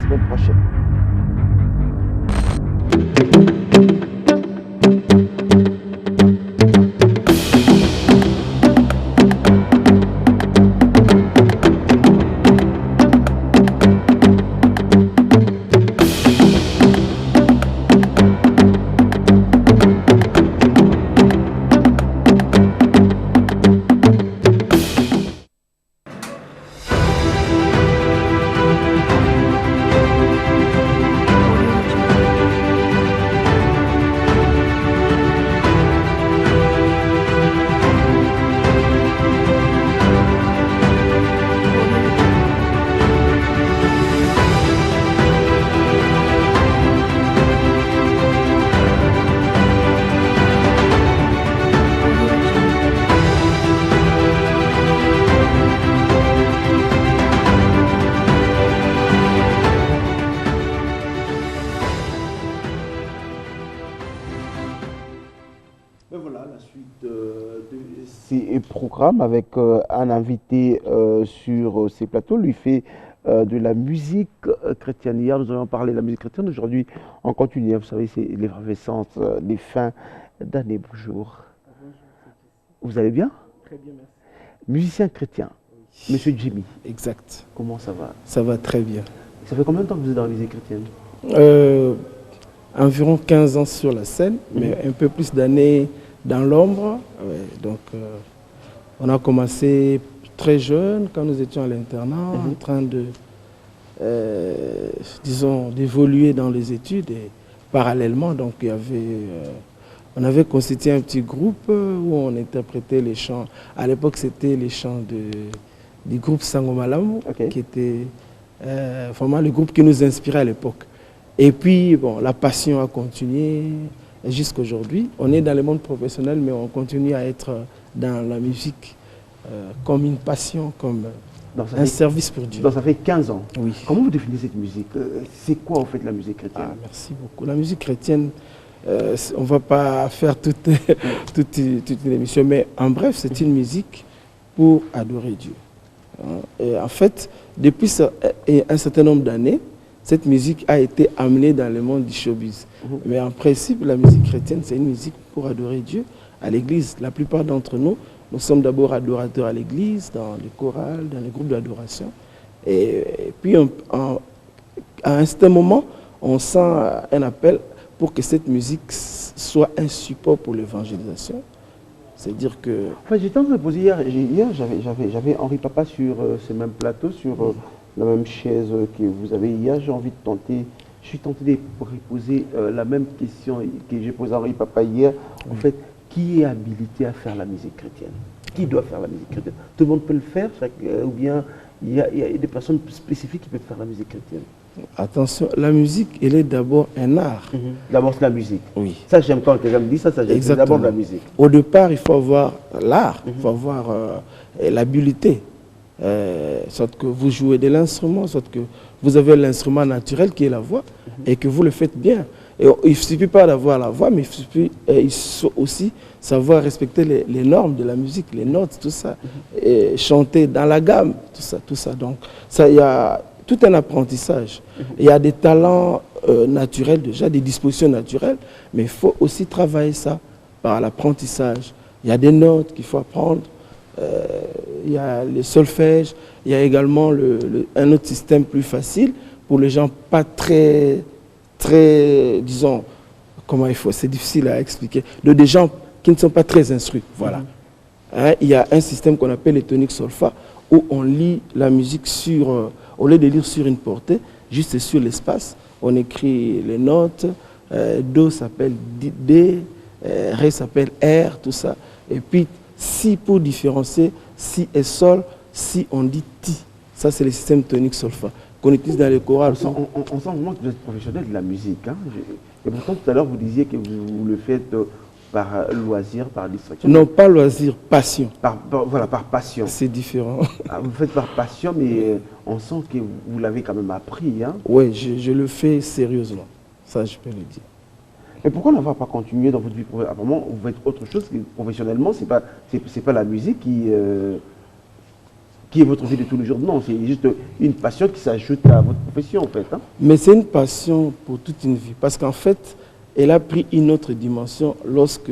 semaine prochaine. Ces programmes avec un invité sur ces plateaux lui fait de la musique chrétienne. Hier, nous avons parlé de la musique chrétienne. Aujourd'hui, on continue. Vous savez, c'est l'effervescence des fins d'année. Bonjour. Vous allez bien? Très bien, merci. Musicien chrétien, oui. Monsieur Jimmy. Exact. Comment ça va? Ça va très bien. Ça fait combien de temps que vous êtes dans la musique chrétienne? Environ 15 ans sur la scène, mais un peu plus d'années dans l'ombre. Ouais, donc, on a commencé très jeune, quand nous étions à l'internat, en train de, disons, d'évoluer dans les études. Et parallèlement, donc, il y avait, on avait constitué un petit groupe où on interprétait les chants. À l'époque, c'était les chants du groupe Sangomalamu, qui était vraiment le groupe qui nous inspirait à l'époque. Et puis, bon, la passion a continué jusqu'à aujourd'hui. On est dans le monde professionnel, mais on continue à être dans la musique comme une passion, comme un service pour Dieu. Donc ça fait 15 ans. Oui. Comment vous définissez cette musique? C'est quoi en fait la musique chrétienne? Ah, merci beaucoup. La musique chrétienne, on ne va pas faire toute une émission, mais en bref, c'est une musique pour adorer Dieu. Et en fait, depuis un certain nombre d'années, cette musique a été amenée dans le monde du showbiz. Mais en principe, la musique chrétienne, c'est une musique pour adorer Dieu à l'église. La plupart d'entre nous, nous sommes d'abord adorateurs à l'église, dans les chorales, dans les groupes d'adoration. Et puis, à un certain moment, on sent un appel pour que cette musique soit un support pour l'évangélisation. C'est-à-dire que... Enfin, j'étais en train de poser hier j'avais Henri Papa sur ce même plateau, sur la même chaise que vous avez hier. J'ai envie de tenter, je suis tenté de poser la même question que j'ai posée à Henri Papa hier. En fait, qui est habilité à faire la musique chrétienne? Qui doit faire la musique chrétienne? Tout le monde peut le faire, ou bien il y a des personnes spécifiques qui peuvent faire la musique chrétienne? Attention, la musique, elle est d'abord un art. D'abord, c'est la musique. Oui. Ça, j'aime quand quelqu'un me dit ça, j'aime. C'est d'abord de la musique. Au départ, il faut avoir l'art, il faut avoir l'habileté. Soit que vous jouez de l'instrument, soit que vous avez l'instrument naturel qui est la voix et que vous le faites bien. Et il ne suffit pas d'avoir la voix, mais il faut aussi savoir respecter les normes de la musique, les notes, tout ça. Et chanter dans la gamme, tout ça. Donc, il y a tout un apprentissage. Il y a des talents naturels déjà, des dispositions naturelles, mais il faut aussi travailler ça par l'apprentissage. Il y a des notes qu'il faut apprendre, il y a le solfège, il y a également un autre système plus facile pour les gens pas très, disons, comment il faut, c'est difficile à expliquer, des gens qui ne sont pas très instruits, voilà. Hein, il y a un système qu'on appelle les toniques solfa, où on lit la musique sur, au lieu de lire sur une portée, juste sur l'espace, on écrit les notes, Do s'appelle D, Ré s'appelle R, tout ça, et puis Si pour différencier, Si et Sol, Si on dit Ti, ça c'est le système tonique solfa, qu'on utilise dans les chorales. On sent vraiment que vous êtes professionnel de la musique, hein. Et pourtant tout à l'heure vous disiez que vous le faites par loisir, par distraction. Non, pas loisir, passion. Voilà, par passion. C'est différent. Ah, vous le faites par passion, mais on sent que vous l'avez quand même appris, hein. Oui, je le fais sérieusement. Ça, je peux le dire. Mais pourquoi ne va pas continuer dans votre vie professionnelle? Apparemment, vous faites autre chose que professionnellement, c'est pas la musique qui est votre vie de tous les jours. Non, c'est juste une passion qui s'ajoute à votre profession, en fait. Hein. Mais c'est une passion pour toute une vie. Parce qu'en fait, elle a pris une autre dimension lorsque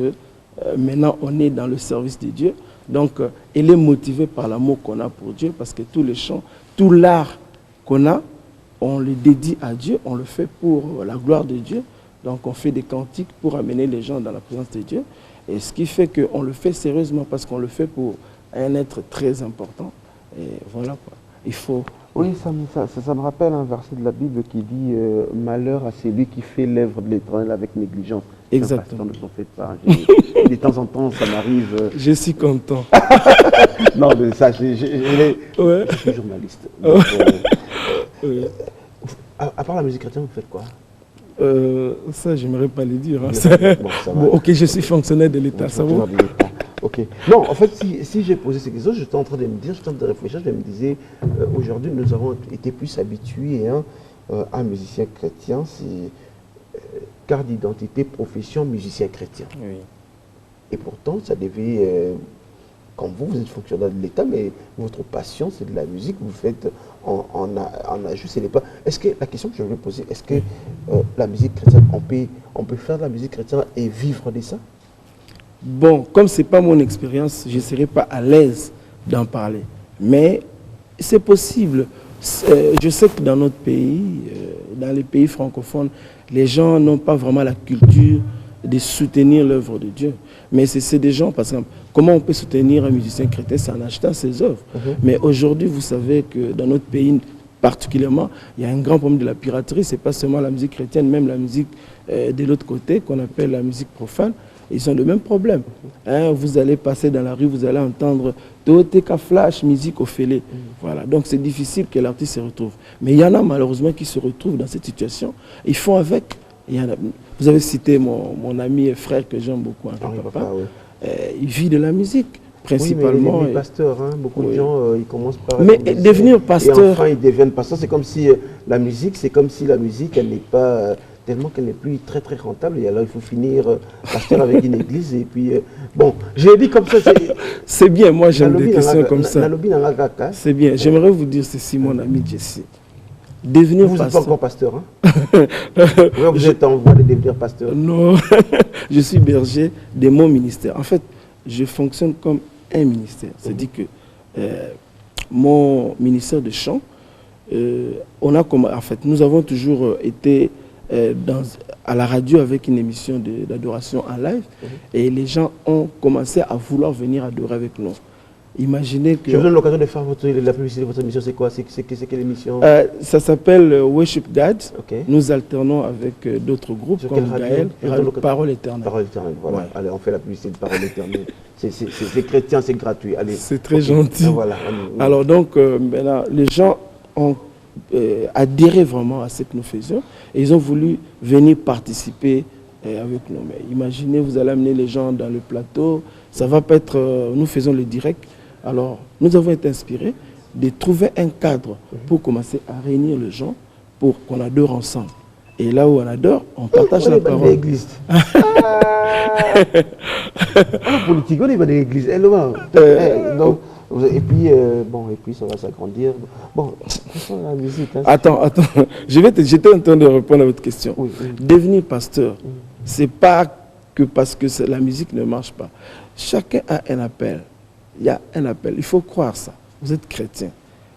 maintenant on est dans le service de Dieu. Donc, elle est motivée par l'amour qu'on a pour Dieu, parce que tous les chants, tout l'art qu'on a, on le dédie à Dieu, on le fait pour la gloire de Dieu. Donc, on fait des cantiques pour amener les gens dans la présence de Dieu. Et ce qui fait qu'on le fait sérieusement, parce qu'on le fait pour un être très important. Et voilà quoi. Il faut... Oui, ça me rappelle un verset de la Bible qui dit malheur à celui qui fait l'œuvre de l'Éternel avec négligence. Exactement. Ne s'en faites pas. De temps en temps, ça m'arrive. Je suis content. Non, mais ça, je suis journaliste. Donc, oui. À part la musique chrétienne, vous faites quoi? Ça, j'aimerais pas le dire. Hein. Bon, bon, ok, je suis fonctionnaire de l'État, ça va? Ok. Non, en fait, si j'ai posé ces questions, j'étais en train de me dire, j'étais en train de réfléchir, je me disais, aujourd'hui, nous avons été plus habitués à un musicien chrétien, c'est carte d'identité, profession, musicien chrétien. Oui. Et pourtant, ça devait, comme vous êtes fonctionnaire de l'État, mais votre passion, c'est de la musique, vous faites en ajout, c'est les pas. Est-ce que, la question que je voulais poser, est-ce que la musique chrétienne, on peut faire de la musique chrétienne et vivre de ça? Bon, comme ce n'est pas mon expérience, je ne serai pas à l'aise d'en parler. Mais c'est possible. Je sais que dans notre pays, dans les pays francophones, les gens n'ont pas vraiment la culture de soutenir l'œuvre de Dieu. Mais c'est des gens, par exemple, comment on peut soutenir un musicien chrétien? C'est en achetant ses œuvres. Mais aujourd'hui, vous savez que dans notre pays, particulièrement, il y a un grand problème de la piraterie. Ce n'est pas seulement la musique chrétienne, même la musique de l'autre côté, qu'on appelle la musique profane. Ils ont le même problème. Hein, vous allez passer dans la rue, vous allez entendre Théotéka Flash, musique au fêlé. Voilà. Donc c'est difficile que l'artiste se retrouve. Mais il y en a malheureusement qui se retrouvent dans cette situation. Ils font avec. Il y en a, vous avez cité mon ami et frère que j'aime beaucoup, papa. Oui. Il vit de la musique, principalement. Oui, mais pasteur, hein, beaucoup de gens, ils commencent par... Mais devenir pasteur... Et enfin, ils deviennent pasteurs. C'est comme si la musique, elle n'est pas... tellement qu'elle n'est plus très très rentable, et alors il faut finir pasteur avec une église, et puis bon, je l'ai dit comme ça, c'est bien, moi j'aime des questions comme ça. C'est bien, j'aimerais vous dire ceci, mon ami Jesse. Devenir vous pasteur... Vous n'êtes pas encore pasteur, hein? Vous êtes en voie de devenir pasteur. Non, je suis berger de mon ministère. En fait, je fonctionne comme un ministère. C'est-à-dire que mon ministère de chant, en fait, nous avons toujours été... à la radio avec une émission d'adoration en live, et les gens ont commencé à vouloir venir adorer avec nous. Imaginez que... Je vous donne l'occasion de faire la publicité de votre émission. C'est quoi? C'est quelle émission? Ça s'appelle Worship God. Okay. Nous alternons avec d'autres groupes comme Gaël, Parole Éternelle. Parole Éternelle, voilà. Ouais. Allez, on fait la publicité de Parole Éternelle. C'est chrétien, c'est gratuit. C'est très gentil. Voilà, alors donc, maintenant, les gens ont adhéré vraiment à ce que nous faisions, et ils ont voulu venir participer avec nous. Mais imaginez, vous allez amener les gens dans le plateau, ça va pas être... nous faisons le direct. Alors, nous avons été inspirés de trouver un cadre pour commencer à réunir les gens, pour qu'on adore ensemble. Et là où on adore, on partage la parole. L'église. Politique, on est dans l'église. Donc, et puis ça va s'agrandir. Bon, la musique. Hein, attends. J'étais en train de répondre à votre question. Oui. Devenir pasteur, c'est pas que parce que la musique ne marche pas. Chacun a un appel. Il y a un appel. Il faut croire ça. Vous êtes chrétien.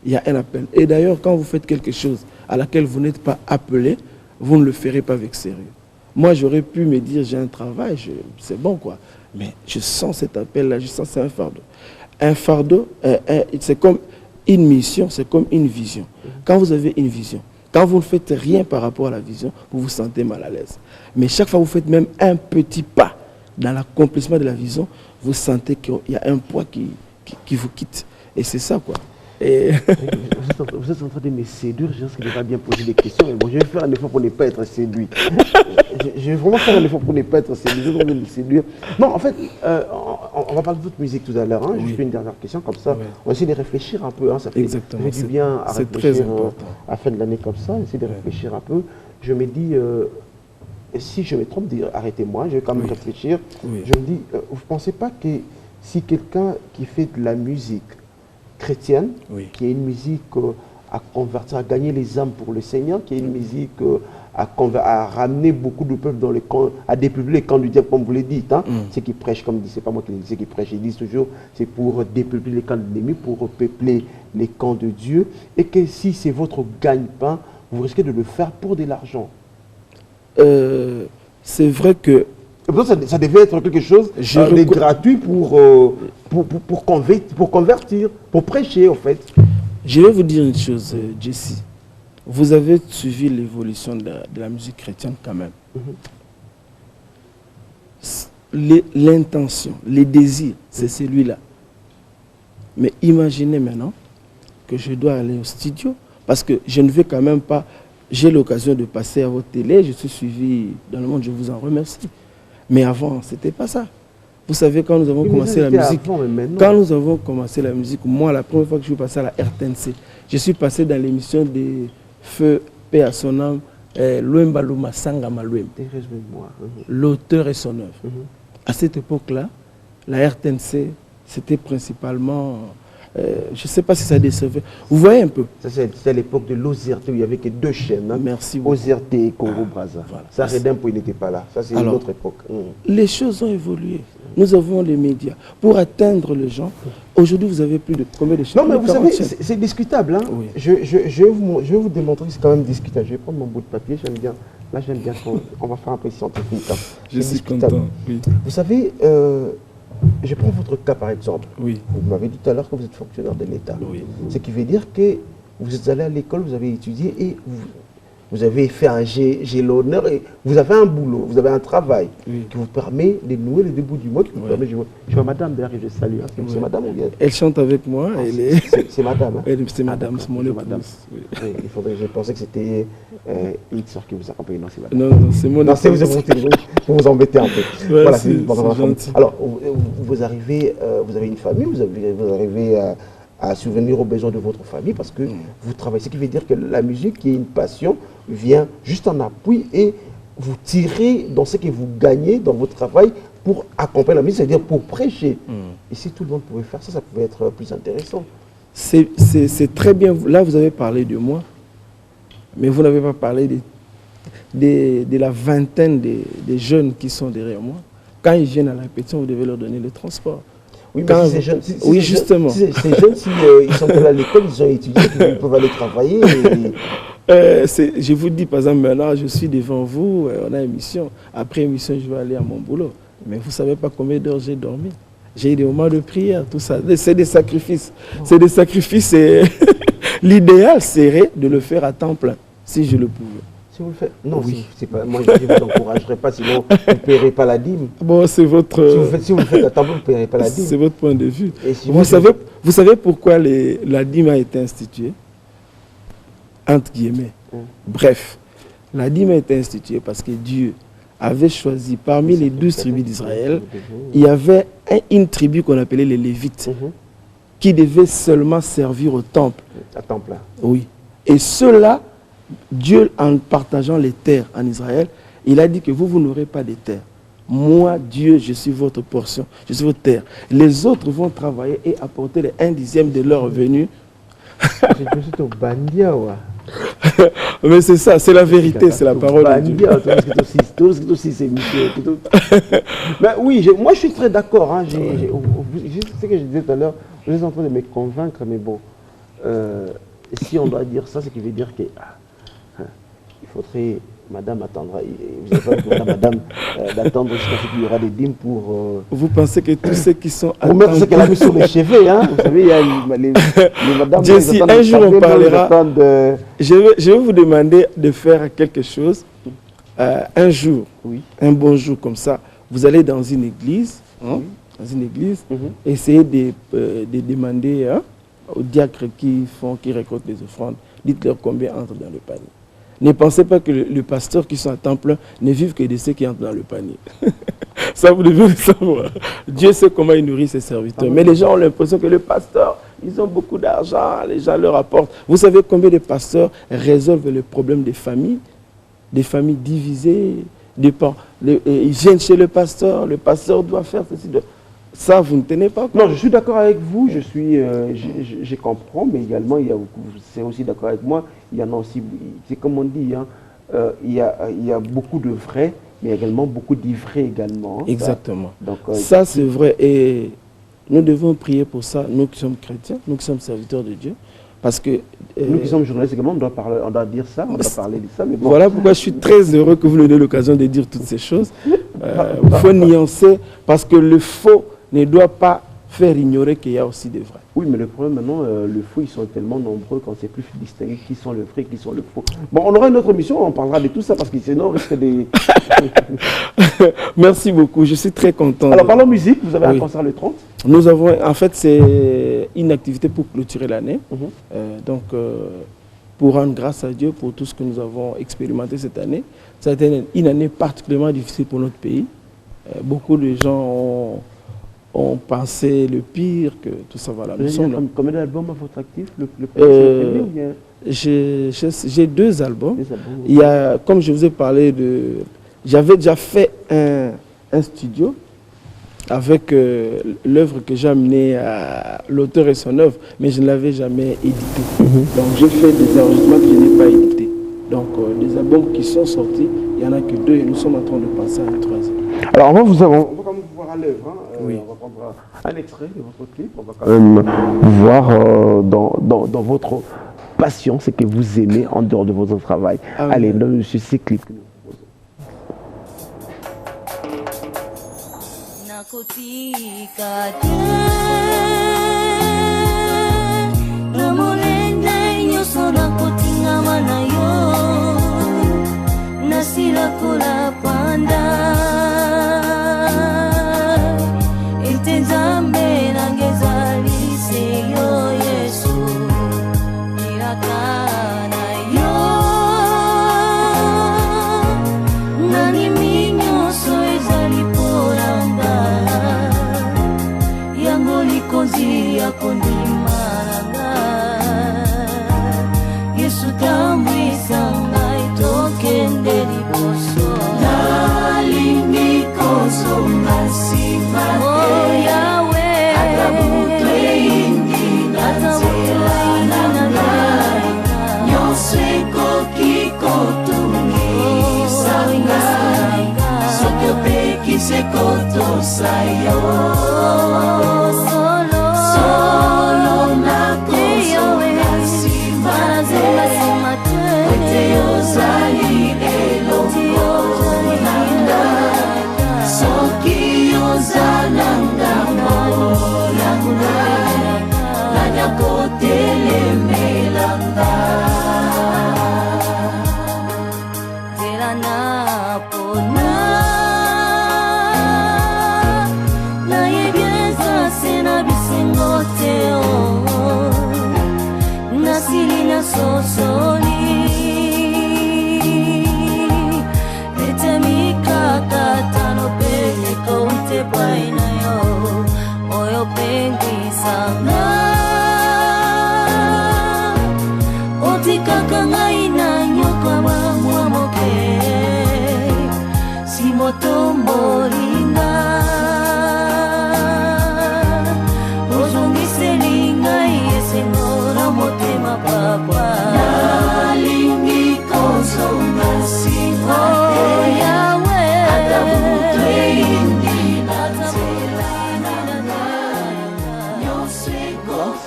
Il y a un appel. Et d'ailleurs, quand vous faites quelque chose à laquelle vous n'êtes pas appelé, vous ne le ferez pas avec sérieux. Moi, j'aurais pu me dire, j'ai un travail, c'est bon quoi. Mais je sens cet appel-là, je sens c'est un fardeau. Un fardeau, c'est comme une mission, c'est comme une vision. Quand vous avez une vision, quand vous ne faites rien par rapport à la vision, vous vous sentez mal à l'aise. Mais chaque fois que vous faites même un petit pas dans l'accomplissement de la vision, vous sentez qu'il y a un poids qui vous quitte. Et c'est ça, quoi. Et... Vous êtes en train de me séduire, je pense qu'il ne va pas bien poser des questions. Mais bon, je vais faire un effort pour ne pas être séduit. Je vais vraiment faire un effort pour ne pas être séduit. Je vais me séduire. Non, en fait, on va parler de votre musique tout à l'heure. Hein. Oui. Juste une dernière question, comme ça. Oui. On va essayer de réfléchir un peu. Hein. Ça fait du bien à réfléchir à la fin de l'année comme ça. Essayer de réfléchir un peu. Je me dis, si je me trompe, arrêtez-moi, je vais quand même réfléchir. Oui. Je me dis, vous ne pensez pas que si quelqu'un qui fait de la musique chrétienne, Oui. qui est une musique à convertir, à gagner les âmes pour le Seigneur, qui est une musique à ramener beaucoup de peuples dans les camps, à dépeupler les camps du diable, comme vous le dites. Hein. Ceux qui prêchent, comme dit, c'est pas moi qui le dis, ceux qui prêchent, ils disent toujours, c'est pour dépeupler les camps de l'ennemi, pour repeupler les camps de Dieu, et que si c'est votre gagne-pain, vous risquez de le faire pour de l'argent. C'est vrai que... Ça devait être quelque chose de gratuit pour convertir, pour prêcher, en fait. Je vais vous dire une chose, Jesse. Vous avez suivi l'évolution de la musique chrétienne quand même. L'intention, les désirs, c'est celui-là. Mais imaginez maintenant que je dois aller au studio, parce que je ne vais quand même pas... J'ai l'occasion de passer à votre télé, je suis suivi dans le monde, je vous en remercie. Mais avant, ce n'était pas ça. Vous savez, quand nous avons commencé la musique, moi, la première fois que je suis passé à la RTNC, je suis passé dans l'émission des Feux, paix à son âme, Luemba Luma Sangama Luemba. L'auteur et son œuvre. À cette époque-là, la RTNC, c'était principalement... je ne sais pas si ça décevait. Vous voyez un peu. C'était à l'époque de l'OZRT où il n'y avait que 2 chaînes. Hein. Merci beaucoup. OZRT et Congo-Brazza. Voilà. Ça, Redempo, il n'était pas là. Ça, c'est une autre époque. Les choses ont évolué. Nous avons les médias. Pour atteindre les gens, aujourd'hui, vous avez plus de combien de chaînes? Non, mais vous savez, c'est discutable. Hein. Oui. Je vais vous démontrer que c'est quand même discutable. Je vais prendre mon bout de papier. J'aime bien. Là, j'aime bien. On va faire un peu scientifique. Hein. Je suis content. Oui. Vous savez... je prends votre cas par exemple. Oui. Vous m'avez dit tout à l'heure que vous êtes fonctionnaire de l'État. Oui. Ce qui veut dire que vous êtes allé à l'école, vous avez étudié et vous avez fait j'ai l'honneur et vous avez un boulot, vous avez un travail qui vous permet de nouer les deux bouts du mois, qui vous permet de jouer. Je vois madame derrière et je salue. C'est madame ou bien? Elle chante avec moi. C'est madame. Hein? C'est madame, c'est mon épouse. Oui. Il faudrait, je pensais que c'était une soeur qui vous accompagne. Non, c'est madame. Non, c'est mon épouse. Vous vous embêtez un peu. Ouais, voilà, c'est gentil. Alors, vous arrivez, vous avez une famille, vous arrivez à subvenir aux besoins de votre famille parce que vous travaillez. Ce qui veut dire que la musique, qui est une passion, vient juste en appui et vous tirez dans ce que vous gagnez dans votre travail pour accompagner la musique, c'est-à-dire pour prêcher. Et si tout le monde pouvait faire ça, ça pouvait être plus intéressant. C'est très bien. Là, vous avez parlé de moi, mais vous n'avez pas parlé de la vingtaine des jeunes qui sont derrière moi. Quand ils viennent à la répétition, vous devez leur donner le transport. Oui, mais si ces jeunes, justement. Ces jeunes, ils sont à l'école, ils ont étudié, ils peuvent aller travailler. Je vous dis, par exemple, maintenant, je suis devant vous, on a une émission. Après émission, je vais aller à mon boulot. Mais vous ne savez pas combien d'heures j'ai dormi. J'ai eu des moments de prière, tout ça. C'est des sacrifices. C'est des sacrifices. L'idéal serait de le faire à temps plein, si je le pouvais. Si vous le faites, non, oui. Pas, moi je ne vous encouragerai pas, sinon vous ne paierez pas la dîme. Bon, c'est votre... Si vous le faites à temps plein, vous ne paierez pas la dîme. C'est votre point de vue. Si vous savez pourquoi la dîme a été instituée? Entre guillemets. Bref, la dîme a été instituée parce que Dieu avait choisi parmi les 12 tribus d'Israël, il y avait une tribu qu'on appelait les Lévites, qui devait seulement servir au temple. À temps plein. Oui. Et ceux-là, Dieu, en partageant les terres en Israël, il a dit que vous n'aurez pas de terres. Moi, Dieu, je suis votre portion, je suis votre terre. Les autres vont travailler et apporter les 1/10 de leur revenu. Je au Bandia, ouais. Mais c'est ça, c'est la vérité, c'est la parole de Dieu. Ben oui, moi je suis très d'accord. Hein, ce que je disais tout à l'heure, vous êtes en train de me convaincre, mais bon, si on doit dire ça, ce qui veut dire que il faudrait, madame attendra, vous avez pas madame d'attendre jusqu'à ce qu'il y aura des dîmes pour... Vous pensez que tous ceux qui sont... Pour mettre ce qu'elle a mis sur les cheveux, hein, vous savez, il y a les madames... Jesse, un jour on parlera, je vais vous demander de faire quelque chose, un jour, un bon jour comme ça, vous allez dans une église, essayez de demander aux diacres qui récoltent les offrandes, dites-leur combien entre dans le panier. Ne pensez pas que les pasteurs qui sont à temps plein ne vivent que de ceux qui entrent dans le panier. Ça, vous devez le savoir. Dieu sait comment il nourrit ses serviteurs. Mais les gens ont l'impression que les pasteurs, ils ont beaucoup d'argent, les gens leur apportent. Vous savez combien de pasteurs résolvent le problème des familles divisées, ils viennent chez le pasteur doit faire ceci. ça, vous ne tenez pas compte. Non, je suis d'accord avec vous, je comprends, mais également, c'est aussi d'accord avec moi, il y en a aussi, c'est comme on dit, hein, il y a beaucoup de vrais, mais également beaucoup d'ivraies également. Hein, exactement. Donc, ça, c'est vrai. Et nous devons prier pour ça, nous qui sommes chrétiens, nous qui sommes serviteurs de Dieu. Parce que... nous qui sommes journalistes également, on doit dire ça, on doit parler de ça. Mais bon. Voilà pourquoi je suis très heureux que vous nous donnez l'occasion de dire toutes ces choses. Il faut nuancer, parce que le faux ne doit pas faire ignorer qu'il y a aussi des vrais. Oui, mais le problème maintenant, le faux, ils sont tellement nombreux qu'on ne sait plus distinguer qui sont le vrai, qui sont le faux. Bon, on aura une autre émission, on parlera de tout ça, parce que sinon, on risque des... Merci beaucoup, je suis très content. Alors, parlons musique, vous avez un concert le 30. Nous avons, en fait, c'est une activité pour clôturer l'année. Donc, pour rendre grâce à Dieu pour tout ce que nous avons expérimenté cette année. Ça a été une année particulièrement difficile pour notre pays. Beaucoup de gens ont pensé le pire, que tout ça va là. Combien d'albums à votre actif? J'ai 2 albums. Il y a, comme je vous ai parlé de... J'avais déjà fait un studio avec l'œuvre que j'ai amenée à l'auteur et son œuvre, mais je ne l'avais jamais édité. Donc j'ai fait des enregistrements que je n'ai pas édités. Donc les albums qui sont sortis, il n'y en a que 2 et nous sommes en train de penser à un 3e. Alors on va quand même vous voir à l'œuvre. Hein. On va prendre un extrait de votre clip. On va quand même vous voir dans votre passion, ce que vous aimez en dehors de votre travail. Allez, dans ce clip que nous proposons.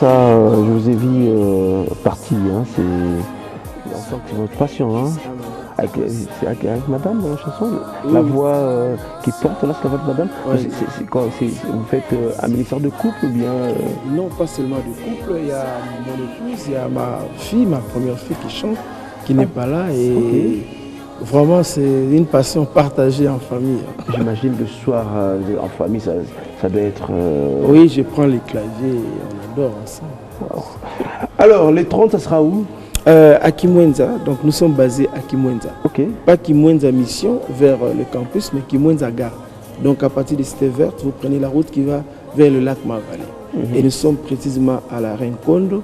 Je vous ai vu partie, hein, c'est votre passion, hein. Avec madame, la chanson, la voix qui porte, là, c'est la voix de madame. C'est quoi, vous faites un ministère de couple ou bien Non, pas seulement de couple, il y a mon épouse, il y a ma fille, ma première fille qui chante, qui n'est pas là, et vraiment c'est une passion partagée en famille. J'imagine le soir en famille, ça doit être... Oui, je prends les claviers et on adore ensemble. Wow. Alors, les 30, ça sera où? À Kimwenza, donc nous sommes basés à Kimwenza. Pas Kimwenza Mission vers le campus, mais Kimwenza Gare. Donc à partir de Cité Verte, vous prenez la route qui va vers le lac Mavale. Et nous sommes précisément à la Renkondo,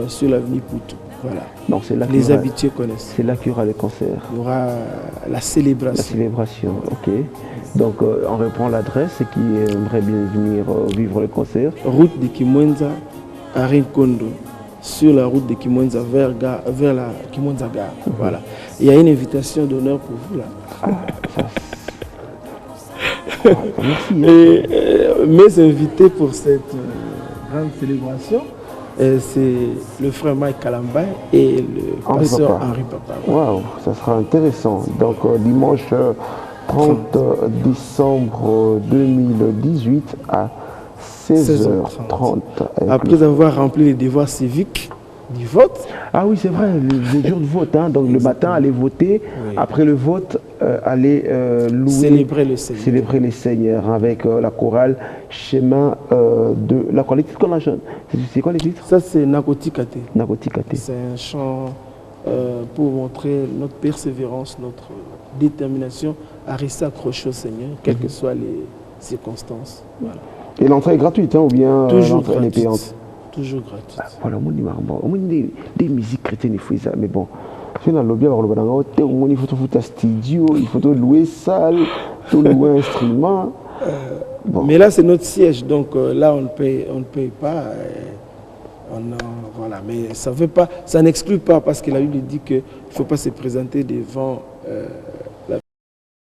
sur l'avenue Poutou. Voilà. Donc c'est là Les habitués connaissent. C'est là qu'il y aura les concerts. Il y aura la célébration. La célébration, ok. Donc on reprend l'adresse et qui aimerait bien venir vivre le concert. Route de Kimwenza à Rinkondo, sur la route de Kimwenza vers la Kimwenza Gare. Voilà. Il y a une invitation d'honneur pour vous là. Merci. Hein. Et mes invités pour cette grande célébration, c'est le frère Mike Kalambay et le pasteur Henri Papa. Waouh, ça sera intéressant. Donc dimanche 30 décembre 2018 à 16h30. Après avoir rempli les devoirs civiques du vote. Ah oui, c'est vrai, le jour de vote. Hein, donc le matin, aller voter. Oui. Après le vote, aller louer. Célébrer le Seigneur. Célébrer les Seigneurs avec la chorale Chemin de la chorale. Les titres qu'on a. C'est quoi les titres? Ça, c'est Nakotikate. Nakotikate. C'est un chant pour montrer notre persévérance, notre détermination à rester accroché au Seigneur, quelles que soient les circonstances. Voilà. Et l'entrée est gratuite, hein, ou bien toujours elle est payante? Toujours gratuite. Ah, voilà, on des musiques chrétiennes, il faut ça, mais bon. Il faut tout un studio, il faut tout louer salle, tout louer instrument. Bon. Mais là, c'est notre siège, donc là, on ne paye pas. Voilà, mais ça n'exclut pas, parce que la Bible dit qu'il ne faut pas se présenter devant